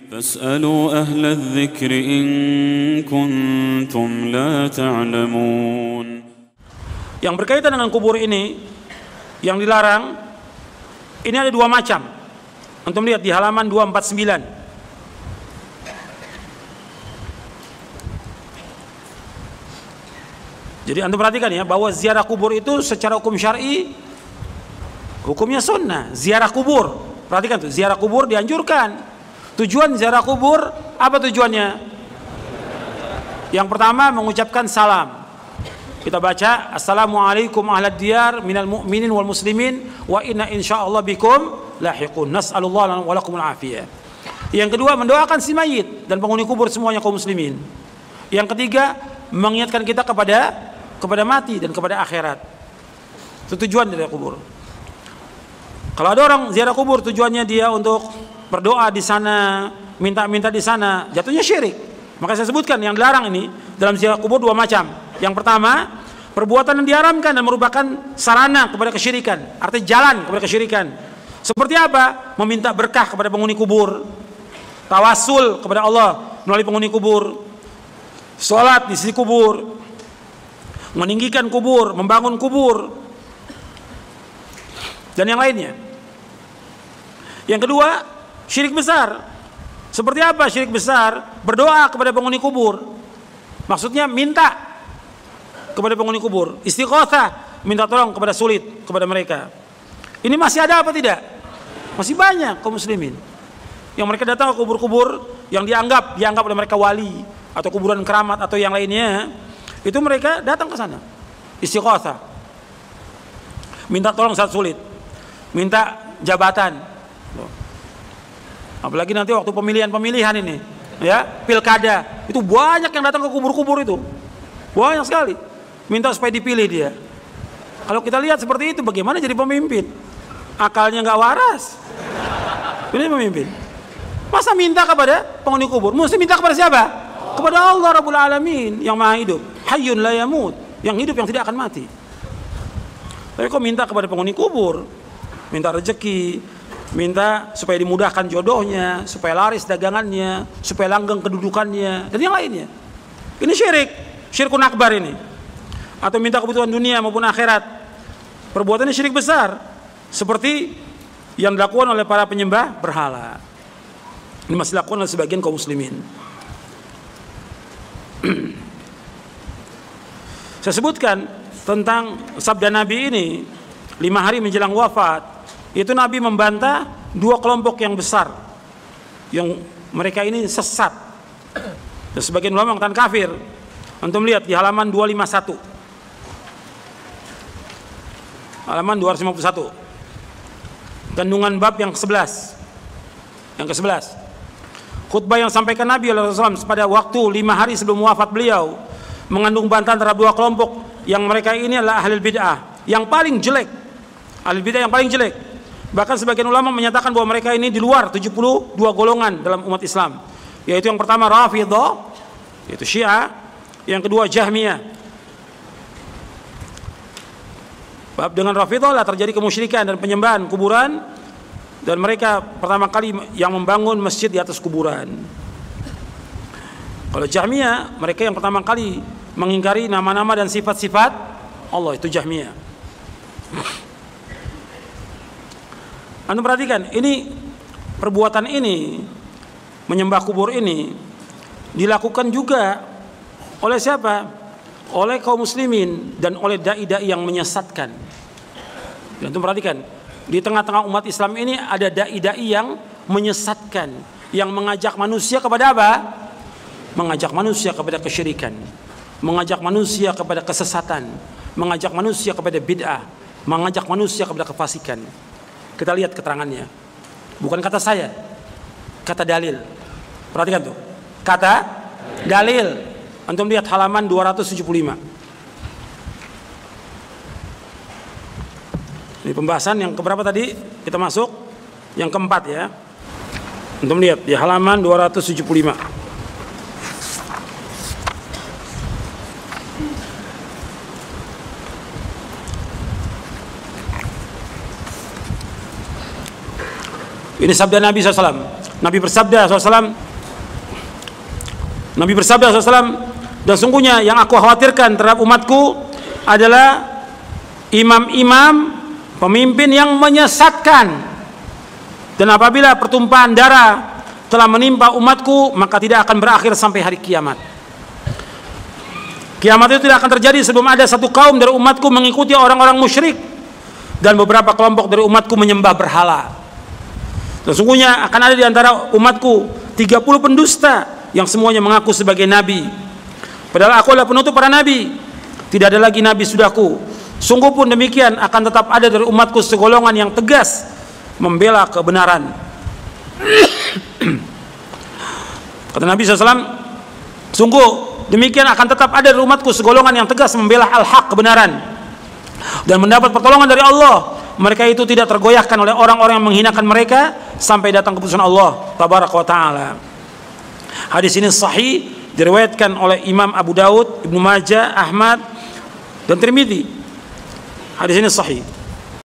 فاسألوا أهل الذكر إن كنتم لا تعلمون. Yang berkaitan dengan kubur ini, yang dilarang, ini ada dua macam. Antum lihat di halaman 249. Jadi antum perhatikan ya, bahwa ziarah kubur itu secara hukum syar'i hukumnya sunnah. Ziarah kubur, perhatikan tuh, ziarah kubur dianjurkan. Tujuan ziarah kubur apa tujuannya? Yang pertama mengucapkan salam. Kita baca assalamualaikum ahlad diyar minal mu'minin wal muslimin wa inna insyaallah bikum lahiqun nas'alullah lana wa lakumul afiyah. Yang kedua mendoakan si mayit dan penghuni kubur semuanya kaum muslimin. Yang ketiga mengingatkan kita kepada mati dan kepada akhirat. Itu tujuan dari kubur. Kalau ada orang ziarah kubur tujuannya dia untuk berdoa di sana, minta-minta di sana, jatuhnya syirik. Maka saya sebutkan yang dilarang ini dalam ziarah kubur dua macam. Yang pertama, perbuatan yang diharamkan dan merupakan sarana kepada kesyirikan, artinya jalan kepada kesyirikan. Seperti apa? Meminta berkah kepada penghuni kubur, tawasul kepada Allah melalui penghuni kubur, sholat di sisi kubur, meninggikan kubur, membangun kubur, dan yang lainnya. Yang kedua, syirik besar. Seperti apa syirik besar? Berdoa kepada penghuni kubur, maksudnya minta kepada penghuni kubur, istighatsah, minta tolong kepada sulit kepada mereka. Ini masih ada apa tidak? Masih banyak kaum muslimin yang mereka datang ke kubur-kubur yang dianggap oleh mereka wali atau kuburan keramat atau yang lainnya. Itu mereka datang ke sana istighatsah, minta tolong saat sulit, minta jabatan. Apalagi nanti waktu pemilihan ini ya, pilkada, itu banyak yang datang ke kubur-kubur itu, banyak sekali minta supaya dipilih dia. Kalau kita lihat seperti itu, bagaimana jadi pemimpin? Akalnya nggak waras. Ini pemimpin masa minta kepada penghuni kubur? Mesti minta kepada siapa? Kepada Allah Rabbul Alamin yang maha hidup, hayyun la yamut, yang hidup yang tidak akan mati. Tapi kok minta kepada penghuni kubur? Minta rezeki, minta supaya dimudahkan jodohnya, supaya laris dagangannya, supaya langgeng kedudukannya, dan yang lainnya. Ini syirik, syirkun akbar ini. Atau minta kebutuhan dunia maupun akhirat. Perbuatannya syirik besar, seperti yang dilakukan oleh para penyembah berhala. Ini masih dilakukan oleh sebagian kaum muslimin. Saya sebutkan tentang sabda Nabi ini 5 hari menjelang wafat. Itu Nabi membantah dua kelompok yang besar, yang mereka ini sesat dan sebagian ulama mengatakan kafir. Antum lihat di halaman 251, halaman 251, kandungan bab yang ke-11. Yang ke-11, khutbah yang sampaikan Nabi SAW pada waktu 5 hari sebelum wafat beliau mengandung bantahan terhadap dua kelompok yang mereka ini adalah ahli bid'ah yang paling jelek, ahli bid'ah yang paling jelek. Bahkan sebagian ulama menyatakan bahwa mereka ini di luar 72 golongan dalam umat Islam, yaitu yang pertama Rafidhah, yaitu Syiah, yang kedua Jahmiyah. Bab dengan Rafidhah lah terjadi kemusyrikan dan penyembahan kuburan, dan mereka pertama kali yang membangun masjid di atas kuburan. Kalau Jahmiyah, mereka yang pertama kali mengingkari nama-nama dan sifat-sifat Allah, itu Jahmiyah. Anda perhatikan, ini perbuatan ini, menyembah kubur ini dilakukan juga oleh siapa? Oleh kaum muslimin dan oleh dai-dai yang menyesatkan. Dan Anda perhatikan, di tengah-tengah umat Islam ini ada dai-dai yang menyesatkan, yang mengajak manusia kepada apa? Mengajak manusia kepada kesyirikan, mengajak manusia kepada kesesatan, mengajak manusia kepada bid'ah, mengajak manusia kepada kefasikan. Kita lihat keterangannya. Bukan kata saya, kata dalil. Perhatikan tuh, kata dalil. Antum lihat halaman 275. Ini pembahasan yang keberapa tadi? Kita masuk yang keempat ya. Antum lihat di halaman 275. Ini sabda Nabi SAW. Nabi bersabda SAW, dan sungguhnya yang aku khawatirkan terhadap umatku adalah imam-imam, pemimpin yang menyesatkan. Dan apabila pertumpahan darah telah menimpa umatku, maka tidak akan berakhir sampai hari kiamat. Kiamat itu tidak akan terjadi sebelum ada satu kaum dari umatku mengikuti orang-orang musyrik dan beberapa kelompok dari umatku menyembah berhala. Dan sungguhnya akan ada di antara umatku 30 pendusta yang semuanya mengaku sebagai nabi. Padahal aku adalah penutup para nabi. Tidak ada lagi nabi sudahku. Sungguh pun demikian akan tetap ada dari umatku segolongan yang tegas membela kebenaran. Kata Nabi SAW, sungguh demikian akan tetap ada di umatku segolongan yang tegas membela al-haq, kebenaran, dan mendapat pertolongan dari Allah. Mereka itu tidak tergoyahkan oleh orang-orang yang menghinakan mereka sampai datang keputusan Allah tabaraka wa ta'ala. Hadis ini sahih, diriwayatkan oleh Imam Abu Daud, Ibnu Majah, Ahmad, dan Tirmidzi. Hadis ini sahih.